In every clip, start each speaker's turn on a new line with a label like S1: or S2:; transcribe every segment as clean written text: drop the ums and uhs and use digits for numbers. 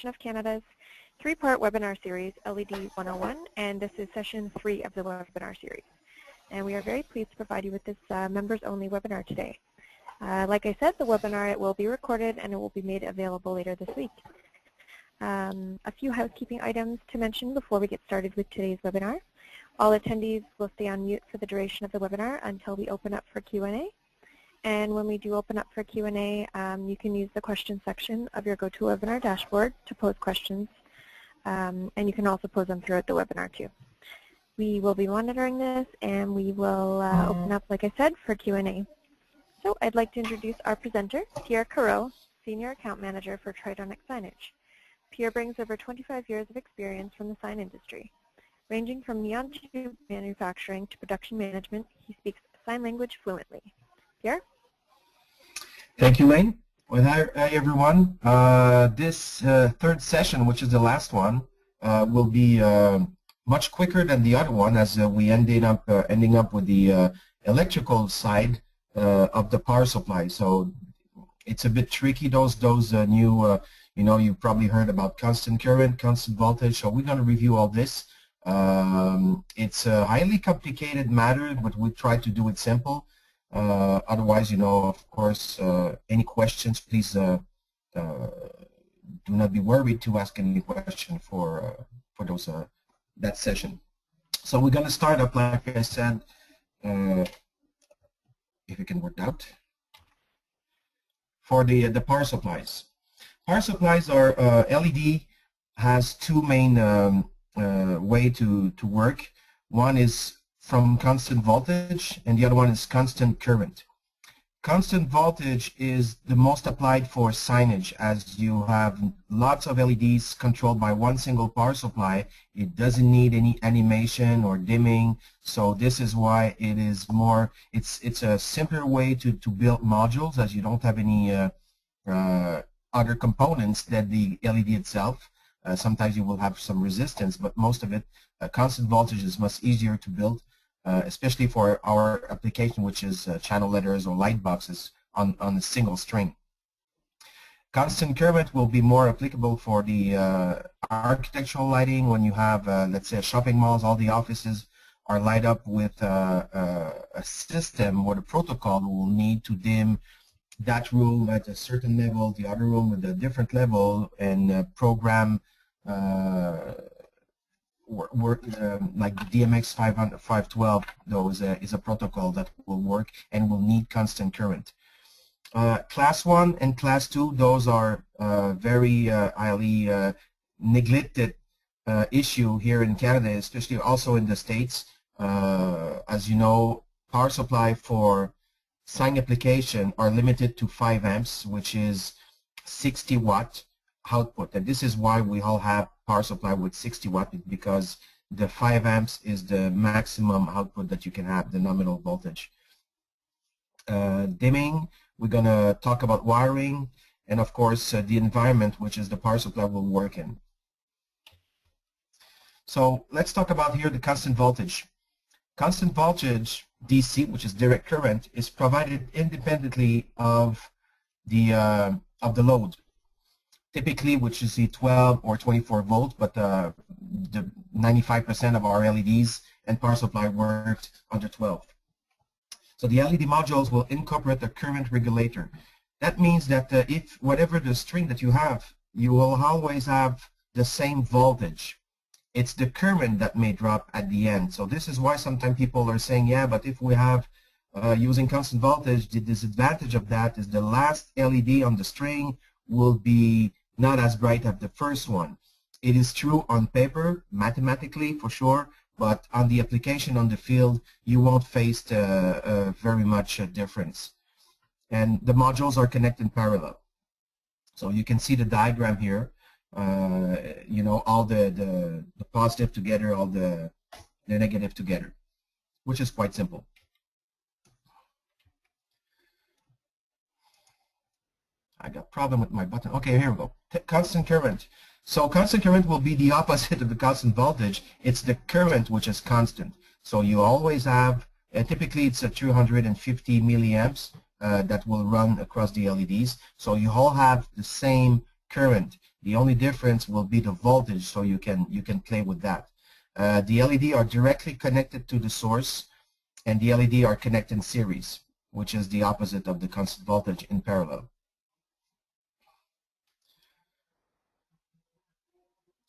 S1: Association of Canada's three-part webinar series, LED 101, and this is session 3 of the webinar series. And we are very pleased to provide you with this members-only webinar today. Like I said, the webinar, it will be recorded and it will be made available later this week. A few housekeeping items to mention before we get started with today's webinar. All attendees will stay on mute for the duration of the webinar until we open up for Q&A. And when we do open up for Q&A, you can use the question section of your GoToWebinar dashboard to pose questions, and you can also pose them throughout the webinar too. We will be monitoring this, and we will open up, like I said, for Q&A. So I'd like to introduce our presenter, Pierre Carreau, Senior Account Manager for Tridonic-Signage. Pierre brings over 25 years of experience from the sign industry. Ranging from neon tube manufacturing to production management, he speaks sign language fluently. Pierre?
S2: Thank you, Lane. Well, hi everyone. This third session, which is the last one, will be much quicker than the other one, as we ending up with the electrical side of the power supply. So it's a bit tricky. Those new, you probably heard about constant current, constant voltage. So we're going to review all this. It's a highly complicated matter, but we try to do it simple. Otherwise, of course, any questions, please do not be worried to ask any question for those that session. So we're going to start up, like I said, if you can work out, for the power supplies. Power supplies are LED has two main way to work. One is from constant voltage, and the other one is constant current. Constant voltage is the most applied for signage, as you have lots of LEDs controlled by one single power supply. It doesn't need any animation or dimming, so this is why it is more, it's a simpler way to build modules, as you don't have any other components than the LED itself. Sometimes you will have some resistance, but most of it, constant voltage is much easier to build. Especially for our application, which is channel letters or light boxes on a single string. Constant current will be more applicable for the architectural lighting. When you have, let's say, shopping malls, all the offices are light up with a system or the protocol will need to dim that room at a certain level, the other room at a different level, and program like the DMX 512, though, is a protocol that will work and will need constant current. Class 1 and Class 2, those are very highly neglected issue here in Canada, especially also in the States. As you know, power supply for sign application are limited to 5 amps, which is 60 watt output, and this is why we all have power supply with 60 watt, because the 5 amps is the maximum output that you can have, the nominal voltage. Dimming, we're going to talk about wiring, and of course the environment, which is the power supply will work in. So let's talk about here the constant voltage. Constant voltage, DC, which is direct current, is provided independently of the load. Typically, which is the 12 or 24 volt, but the 95% of our LEDs and power supply worked under 12. So the LED modules will incorporate a current regulator. That means that if whatever the string that you have, you will always have the same voltage. It's the current that may drop at the end. So this is why sometimes people are saying, yeah, but if we have using constant voltage, the disadvantage of that is the last LED on the string will be not as bright as the first one. It is true on paper, mathematically for sure, but on the application on the field, you won't face very much difference. And the modules are connected in parallel. So you can see the diagram here. All the positive together, all the negative together, which is quite simple. I got a problem with my button. Okay, here we go. Constant current. So constant current will be the opposite of the constant voltage. It's the current which is constant. So you always have, typically it's a 250 milliamps that will run across the LEDs. So you all have the same current. The only difference will be the voltage, so you can play with that. The LED are directly connected to the source, and the LED are connected in series, which is the opposite of the constant voltage in parallel.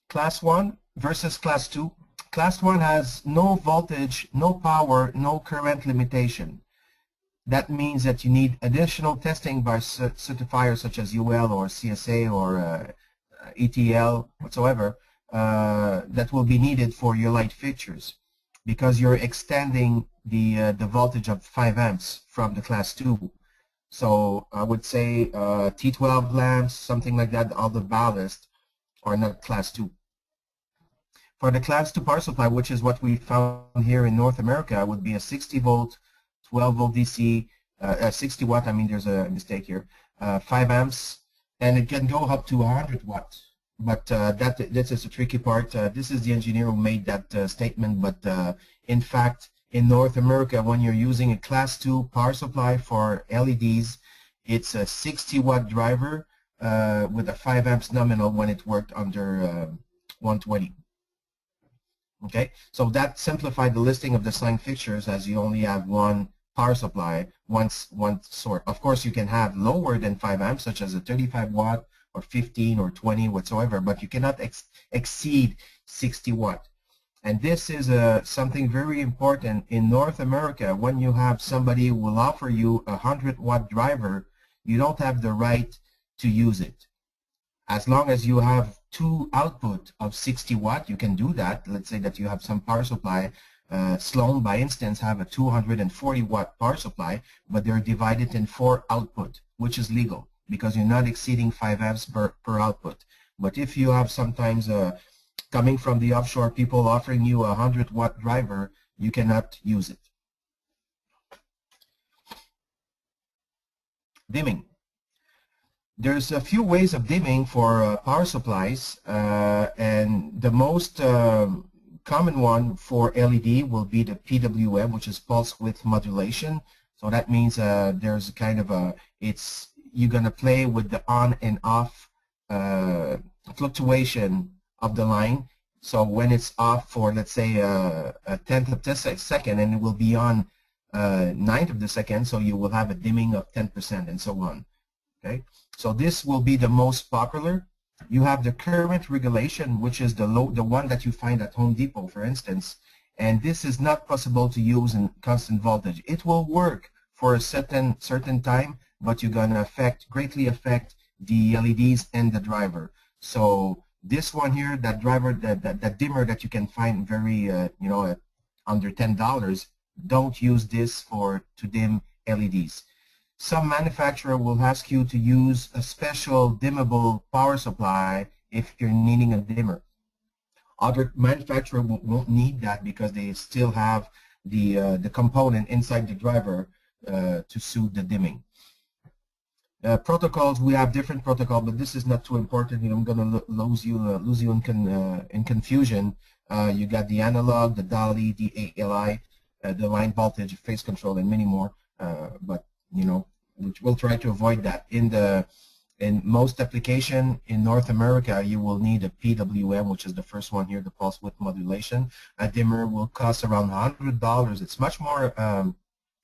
S2: Class 1 versus Class 2. Class 1 has no voltage, no power, no current limitation. That means that you need additional testing by certifiers such as UL or CSA or ETL, whatsoever, that will be needed for your light fixtures, because you're extending the voltage of 5 amps from the Class 2. So I would say T12 lamps, something like that, all the ballast are not Class 2. For the Class 2 power supply, which is what we found here in North America, would be a 60 volt, 12 volt DC, 60 watt, I mean there's a mistake here, 5 amps, and it can go up to 100 watt. But this is a tricky part. This is the engineer who made that statement, but in fact, in North America, when you're using a Class 2 power supply for LEDs, it's a 60 watt driver with a 5 amps nominal when it worked under 120. Okay, so that simplified the listing of the sign fixtures, as you only have one power supply, one sort. Of course, you can have lower than 5 amps, such as a 35 watt or 15 or 20 whatsoever, but you cannot exceed 60 watt. And this is something very important in North America. When you have somebody who will offer you a 100 watt driver, you don't have the right to use it. As long as you have two output of 60 watt, you can do that. Let's say that you have some power supply. Sloan, by instance, have a 240 watt power supply, but they're divided in 4 output, which is legal because you're not exceeding 5 amps per output. But if you have sometimes coming from the offshore people offering you a 100 watt driver, you cannot use it. Dimming. There's a few ways of dimming for power supplies, and the most common one for LED will be the PWM, which is pulse width modulation. So that means there's kind of a, you're going to play with the on and off fluctuation of the line. So when it's off for, let's say, a tenth of a second, and it will be on ninth of the second, so you will have a dimming of 10% and so on. Okay, so this will be the most popular. You have the current regulation, which is the one that you find at Home Depot, for instance, and this is not possible to use in constant voltage. It will work for a certain time, but you're going to greatly affect the LEDs and the driver. So this one here, that driver, that dimmer that you can find very, under $10, don't use this to dim LEDs. Some manufacturer will ask you to use a special dimmable power supply if you're needing a dimmer. Other manufacturer won't need that because they still have the component inside the driver to suit the dimming. Protocols, we have different protocols, but this is not too important. I'm going to lose you in confusion. You got the analog, the DALI, the ALI, the line voltage, phase control, and many more. But which we'll try to avoid that. In most application in North America, you will need a PWM, which is the first one here, the pulse width modulation. A dimmer will cost around $100. It's much more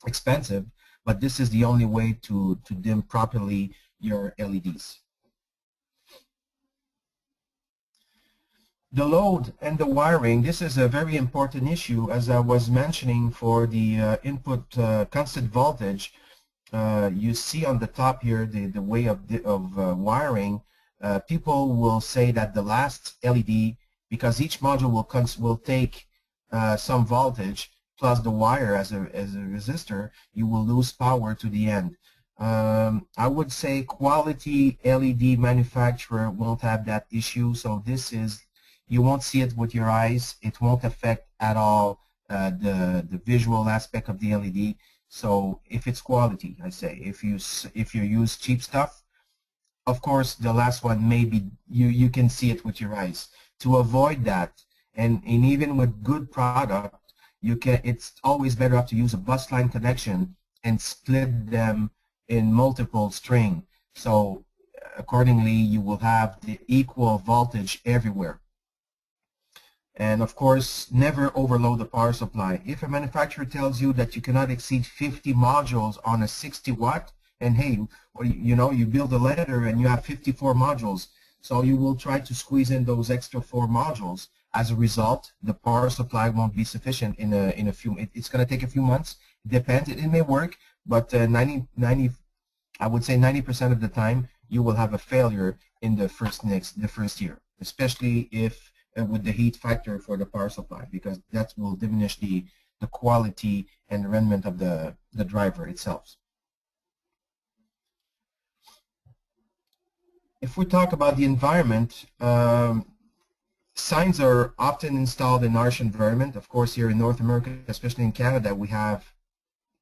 S2: expensive, but this is the only way to dim properly your LEDs. The load and the wiring, this is a very important issue, as I was mentioning for the input constant voltage. You see on the top here the way of wiring. People will say that the last LED, because each module will take some voltage plus the wire as a resistor, you will lose power to the end. I would say quality LED manufacturer won't have that issue, so this is, you won't see it with your eyes. It won't affect at all the visual aspect of the LED. So if it's quality, I say, if you use cheap stuff, of course the last one maybe you can see it with your eyes. To avoid that, and even with good product, it's always better off to use a bus line connection and split them in multiple string. So accordingly, you will have the equal voltage everywhere. And of course, never overload the power supply. If a manufacturer tells you that you cannot exceed 50 modules on a 60 watt, and hey, well, you know, you build a ladder and you have 54 modules, so you will try to squeeze in those extra 4 modules. As a result, the power supply won't be sufficient in a few. It's going to take a few months. Depends. It may work, but I would say 90% of the time you will have a failure in the first year, especially if with the heat factor for the power supply, because that will diminish the quality and rendement of the driver itself. If we talk about the environment, signs are often installed in harsh environment. Of course, here in North America, especially in Canada, we have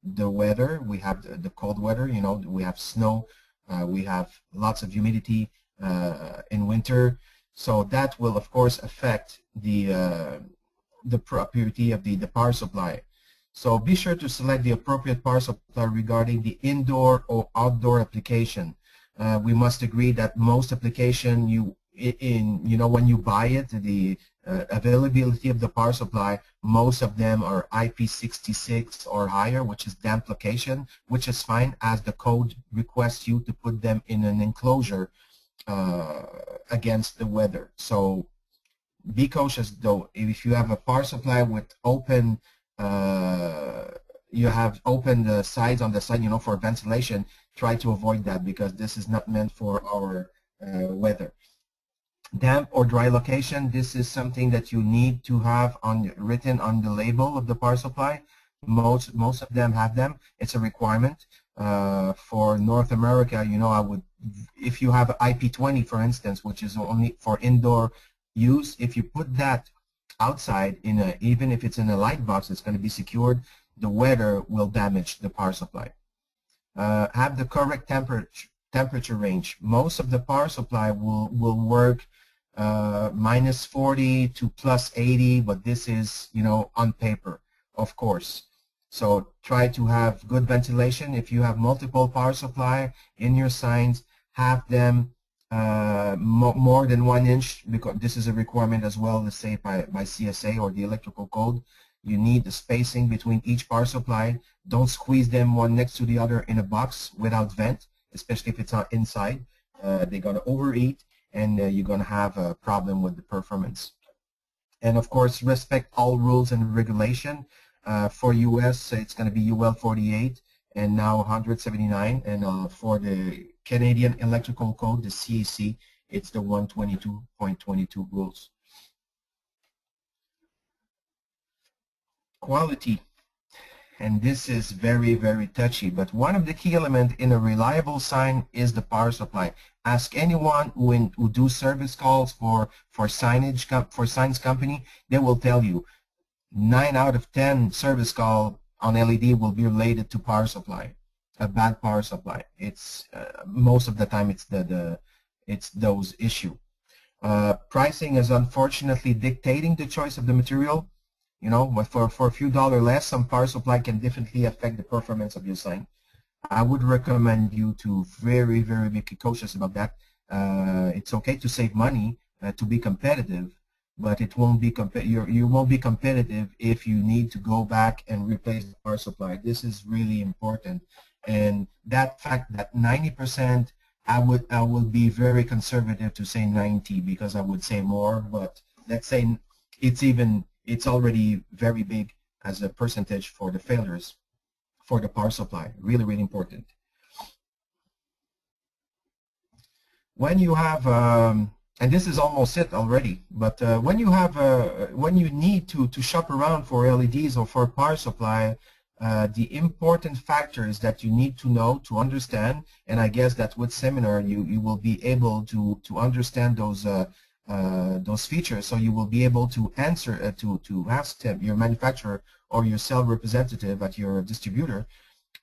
S2: the weather, we have the cold weather, you know, we have snow, we have lots of humidity in winter. So that will, of course, affect the property of the power supply. So be sure to select the appropriate power supply regarding the indoor or outdoor application. We must agree that most application when you buy it, the availability of the power supply, most of them are IP66 or higher, which is damp location, which is fine as the code requests you to put them in an enclosure against the weather. So be cautious though. If you have a power supply with open, you have open sides on the side, you know, for ventilation, try to avoid that because this is not meant for our weather. Damp or dry location, this is something that you need to have written on the label of the power supply. Most of them have them. It's a requirement. For North America, you know, if you have IP20, for instance, which is only for indoor use, if you put that outside even if it's in a light box, it's going to be secured. The weather will damage the power supply. Have the correct temperature range. Most of the power supply will work minus 40 to plus 80, but this is, you know, on paper, of course. So try to have good ventilation. If you have multiple power supply in your signs, have them more than 1 inch, because this is a requirement as well, let's say by CSA or the electrical code. You need the spacing between each power supply. Don't squeeze them one next to the other in a box without vent, especially if it's inside. They're going to overheat, and you're going to have a problem with the performance. And of course, respect all rules and regulation. For US, it's going to be UL 48 and now 179, and for the Canadian Electrical Code, the CAC, it's the 122.22 rules. Quality, and this is very, very touchy, but one of the key elements in a reliable sign is the power supply. Ask anyone who do service calls for signs company, they will tell you 9 out of 10 service call on LED will be related to power supply, a bad power supply. It's most of the time it's those issue. Pricing is unfortunately dictating the choice of the material. You know, but for a few dollars less, some power supply can definitely affect the performance of your sign. I would recommend you to very, very be cautious about that. It's okay to save money to be competitive, but it won't be you won't be competitive if you need to go back and replace the power supply. This is really important, and that fact that 90%, I would be very conservative to say 90, because I would say more, but let's say it's already very big as a percentage for the failures for the power supply. Really, really important. When you have, and this is almost it already, but when you need to shop around for LEDs or for power supply, the important factors that you need to know, to understand, and I guess that with seminar you will be able to understand those features, so you will be able to answer to ask them, your manufacturer or your sales representative at your distributor.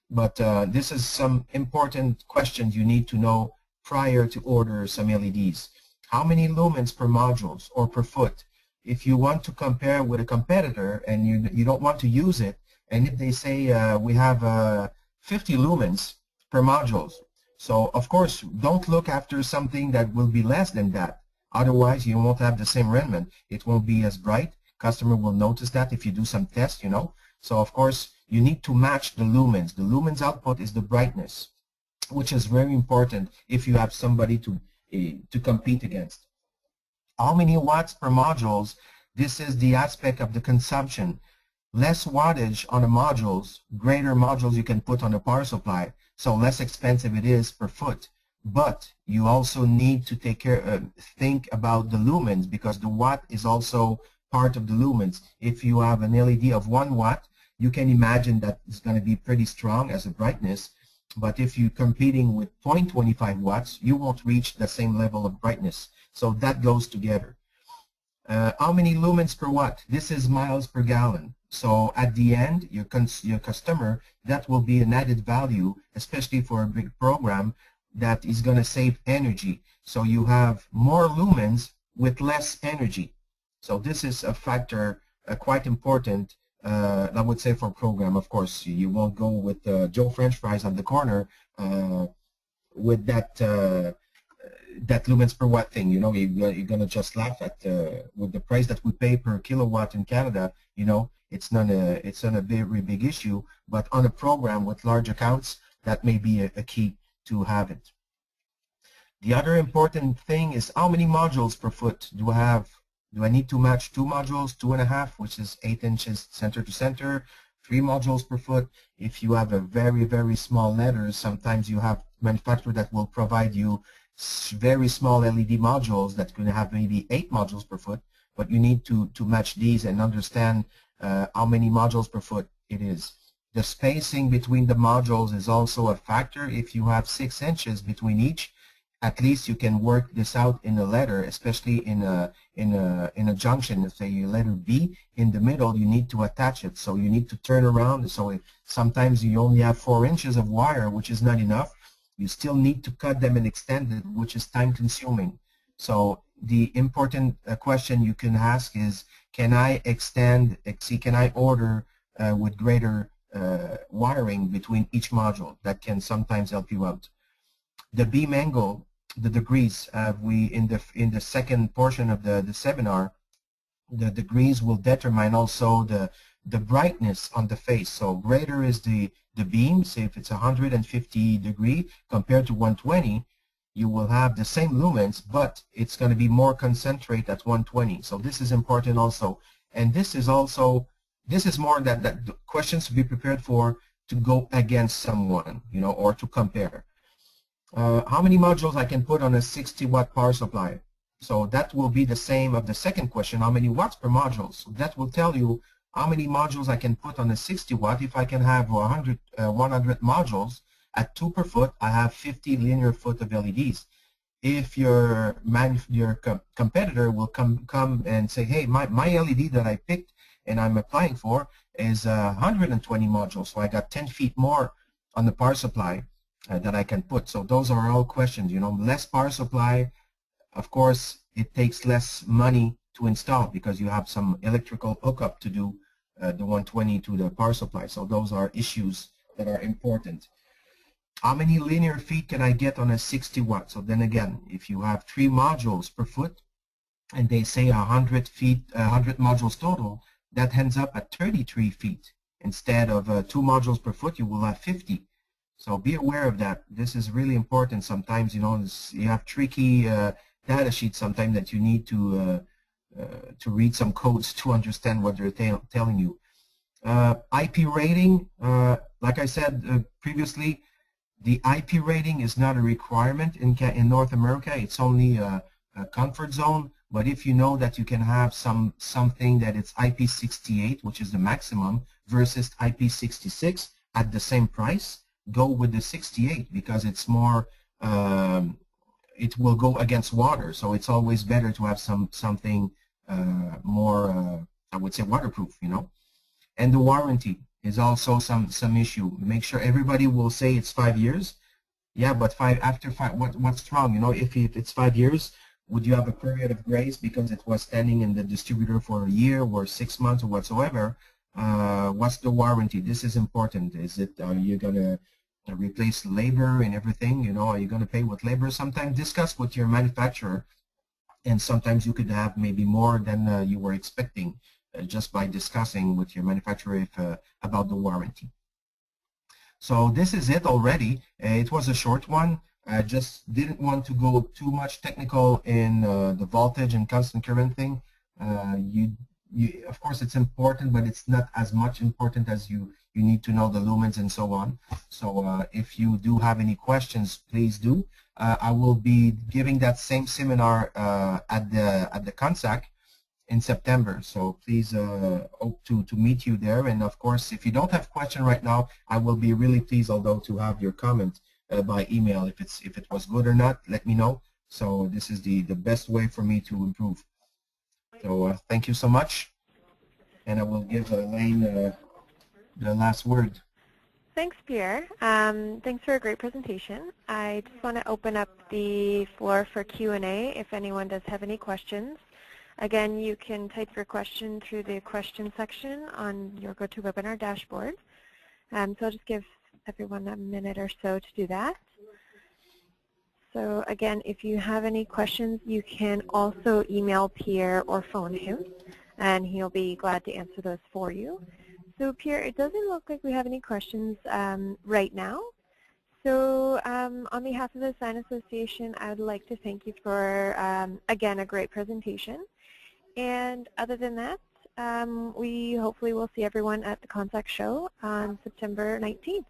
S2: But this is some important questions you need to know prior to order some LEDs. How many lumens per modules or per foot? If you want to compare with a competitor and you don't want to use it, and if they say we have 50 lumens per modules, So of course, don't look after something that will be less than that. Otherwise, you won't have the same rendement. It won't be as bright. Customer will notice that if you do some tests, you know. So of course, you need to match the lumens. The lumens output is the brightness, which is very important if you have somebody to compete against. How many watts per modules? This is the aspect of the consumption. Less wattage on the modules, greater modules you can put on the power supply, so less expensive it is per foot. But you also need to think about the lumens, because the watt is also part of the lumens. If you have an LED of 1 watt, you can imagine that it's going to be pretty strong as a brightness. But if you're competing with 0.25 watts, you won't reach the same level of brightness. So that goes together. How many lumens per watt? This is miles per gallon. So at the end, your customer, that will be an added value, especially for a big program that is going to save energy. So you have more lumens with less energy. So this is a factor quite important, I would say, for program. Of course, you won't go with Joe French fries on the corner with that that lumens per watt thing. You know, you're going to just laugh at with the price that we pay per kilowatt in Canada. You know, it's not a very big issue. But on a program with large accounts, that may be a key to have it. The other important thing is how many modules per foot do I have? Do I need to match 2 modules, 2.5, which is 8 inches center to center, 3 modules per foot? If you have a very, very small letters, sometimes you have manufacturer that will provide you very small LED modules that can have maybe 8 modules per foot, but you need to match these and understand how many modules per foot it is. The spacing between the modules is also a factor. If you have 6 inches between each, at least you can work this out in a letter, especially in a junction. Let's say your letter B in the middle, you need to attach it, so you need to turn around. So sometimes you only have 4 inches of wire, which is not enough. You still need to cut them and extend it, which is time consuming. So the important question you can ask is, can I extend, can I order with greater wiring between each module? That can sometimes help you out. The beam angle, the degrees, we in the second portion of the seminar, the degrees will determine also the brightness on the face. So greater is the beam, say if it's 150 degree compared to 120, you will have the same lumens, but it's going to be more concentrate at 120. So this is important also. And this is also, this is more that questions to be prepared for, to go against someone, you know, or to compare. How many modules I can put on a 60 watt power supply? So that will be the same of the second question, how many watts per module? So that will tell you how many modules I can put on a 60 watt. If I can have 100 modules at 2 per foot, I have 50 linear foot of LEDs. If your competitor will come and say, hey, my LED that I picked and I'm applying for is 120 modules, so I got 10 feet more on the power supply that I can put. So those are all questions, you know. Less power supply, of course, it takes less money to install because you have some electrical hookup to do the 120 to the power supply. So those are issues that are important. How many linear feet can I get on a 60 watt? So then again, if you have 3 modules per foot and they say 100 feet, 100 modules total, that ends up at 33 feet. Instead of 2 modules per foot, you will have 50. So be aware of that. This is really important. Sometimes, you know, you have tricky data sheets sometimes that you need to read some codes to understand what they're telling you. IP rating, like I said previously, the IP rating is not a requirement in North America. It's only a comfort zone. But if you know that you can have something that it's IP68, which is the maximum, versus IP66 at the same price, go with the 68 because it's more, it will go against water. So it's always better to have something more, I would say, waterproof, you know. And the warranty is also some issue. Make sure everybody will say it's 5 years. Yeah, but after 5, what's wrong? You know, if it's 5 years, would you have a period of grace because it was standing in the distributor for a year or 6 months or whatsoever? What's the warranty? This is important. Is it, are you gonna replace labor and everything. You know, are you going to pay with labor? Sometimes discuss with your manufacturer, and sometimes you could have maybe more than you were expecting just by discussing with your manufacturer about the warranty. So this is it already. It was a short one. I just didn't want to go too much technical in the voltage and constant current thing. Of course, it's important, but it's not as much important as you need to know the lumens and so on. So if you do have any questions, please do. I will be giving that same seminar at the CONSAC in September. So please hope to meet you there. And of course, if you don't have question right now, I will be really pleased, although, to have your comment by email. If it was good or not, let me know. So this is the best way for me to improve. So thank you so much. And I will give Elaine the last word.
S1: Thanks, Pierre. Thanks for a great presentation. I just want to open up the floor for Q&A if anyone does have any questions. Again, you can type your question through the question section on your GoToWebinar dashboard. So I'll just give everyone a minute or so to do that. So again, if you have any questions, you can also email Pierre or phone him, and he'll be glad to answer those for you. So Pierre, it doesn't look like we have any questions right now. So on behalf of the Sign Association, I would like to thank you for, again, a great presentation. And other than that, we hopefully will see everyone at the CONSAC show on September 19th.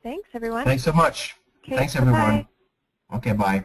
S1: Thanks, everyone.
S2: Thanks so much.
S1: Okay,
S2: thanks, everyone.
S1: bye-bye.
S2: Okay, bye.